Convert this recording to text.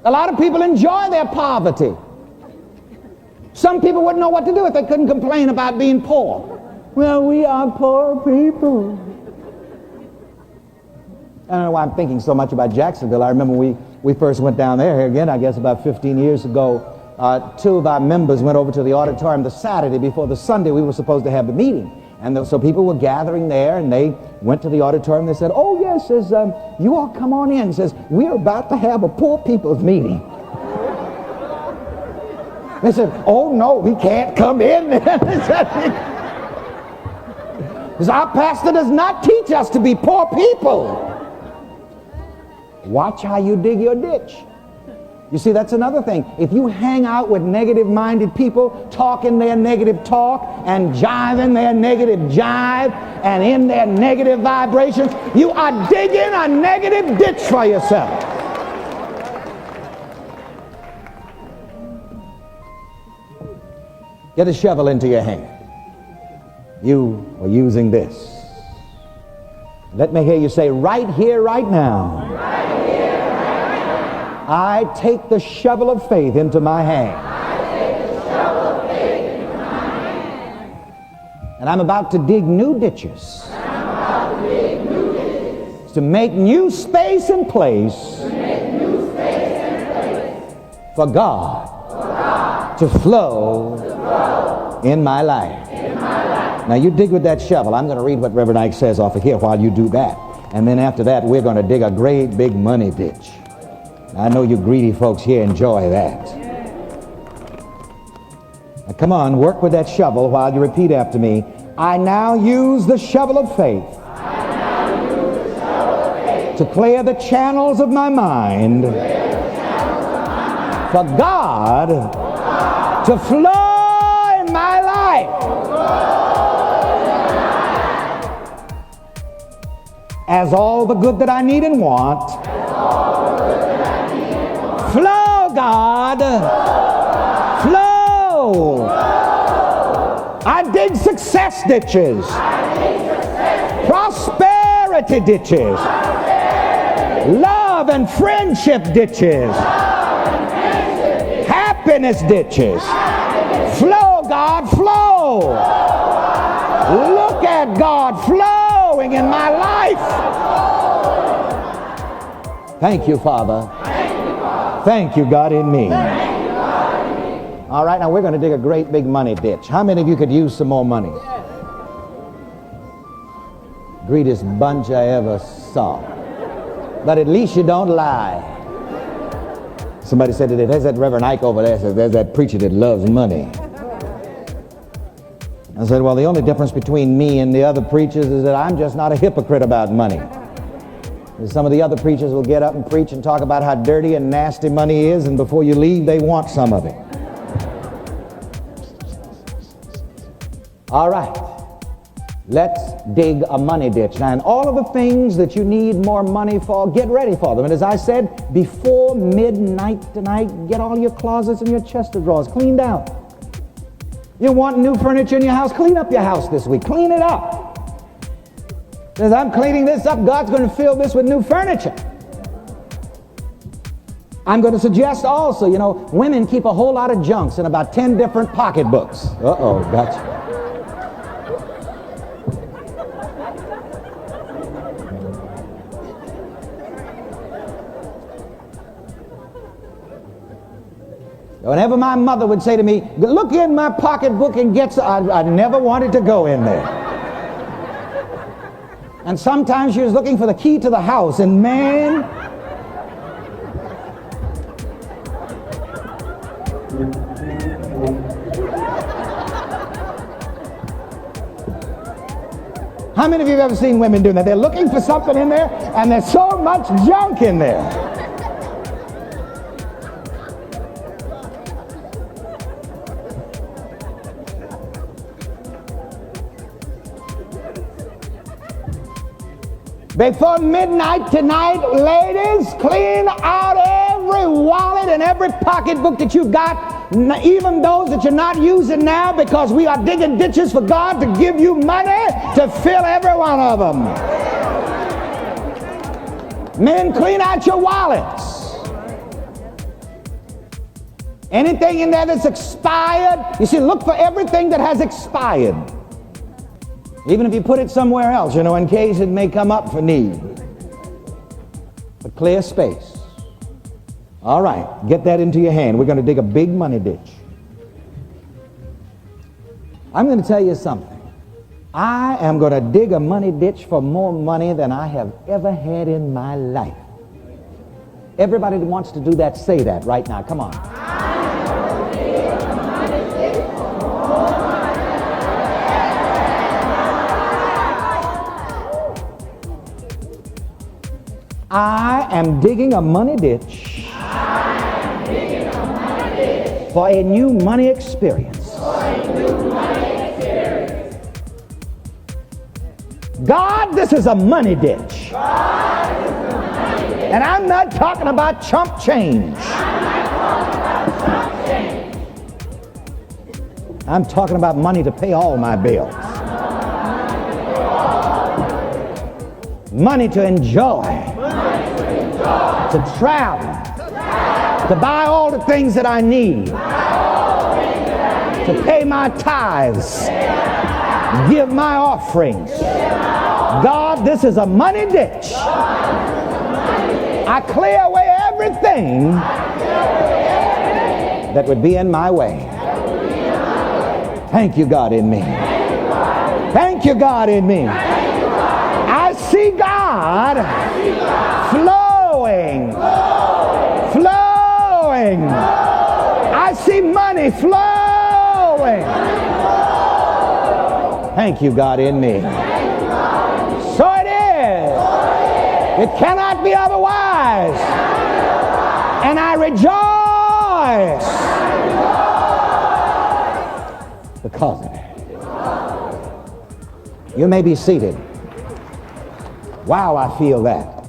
A lot of people enjoy their poverty. Some people wouldn't know what to do if they couldn't complain about being poor. Well, we are poor people. I don't know why I'm thinking so much about Jacksonville. I remember we first went down there again, I guess about 15 years ago. Two of our members went over to the auditorium the Saturday before the Sunday we were supposed to have the meeting. And so people were gathering there, and they went to the auditorium. They said, oh, yes, says, you all come on in. Says, we're about to have a poor people's meeting. They said, oh, no, we can't come in. Because our pastor does not teach us to be poor people. Watch how you dig your ditch. You see, that's another thing. If you hang out with negative-minded people, talking their negative talk and jiving their negative jive and in their negative vibrations, you are digging a negative ditch for yourself. Get a shovel into your hand. You are using this. Let me hear you say, right here, right now. Right here, right now. I take the shovel of faith into my hand. I take the shovel of faith into my hand. And I'm about to dig new ditches. I'm about to dig new ditches. To make new space and place. To make new space and place. For God. To flow in my life. Now you dig with that shovel. I'm going to read what Rev Ike says off of here while you do that. And then after that, we're going to dig a great big money ditch. I know you greedy folks here enjoy that. Now come on, work with that shovel while you repeat after me. I now use the shovel of faith. I now use the shovel of faith to clear the channels of my mind. For God to flow in my life. As all the good that I need and want. Flow, God. Flow. I dig success ditches. Prosperity ditches. Love and friendship ditches. Happiness ditches. Flow, God, flow. Look at God flowing in my life. Thank you, Father. Thank you, God, in me. All right, now we're going to dig a great big money ditch. How many of you could use some more money? Greatest bunch I ever saw. But at least you don't lie. Somebody said today, there's that Rev Ike over there, says there's that preacher that loves money. I said, well, the only difference between me and the other preachers is that I'm just not a hypocrite about money. Some of the other preachers will get up and preach and talk about how dirty and nasty money is, and before you leave, they want some of it. All right. Let's dig a money ditch. Now, and all of the things that you need more money for, get ready for them. And as I said, before midnight tonight, get all your closets and your chest of drawers cleaned out. You want new furniture in your house? Clean up your house this week. Clean it up. As I'm cleaning this up, God's going to fill this with new furniture. I'm going to suggest also, women keep a whole lot of junks in about 10 different pocketbooks. Uh-oh, gotcha. Whenever my mother would say to me, look in my pocketbook and get some, I never wanted to go in there. And sometimes she was looking for the key to the house, and man, how many of you have ever seen women doing that? They're looking for something in there, and there's so much junk in there. Before midnight tonight, ladies, clean out every wallet and every pocketbook that you've got, even those that you're not using now, because we are digging ditches for God to give you money to fill every one of them. Men, clean out your wallets. Anything in there that's expired, you see, look for everything that has expired. Even if you put it somewhere else, you know, in case it may come up for need. But clear space. All right, get that into your hand. We're going to dig a big money ditch. I'm going to tell you something. I am going to dig a money ditch for more money than I have ever had in my life. Everybody that wants to do that, say that right now. Come on. I am digging a money ditch for a new money experience. God, this is a money ditch. And I'm not talking about chump change. I'm talking about money to pay all my bills. Money to enjoy. To travel. To buy all the things that I need. To pay my tithes. Give my offerings. God, this is a money ditch. I clear away everything that would be in my way. Thank you, God, in me. Thank you, God, in me. I see God flowing. Flowing. I see money flowing. Thank you, God, in me. So it is. It cannot be otherwise. And I rejoice because of it. You may be seated. Wow, I feel that.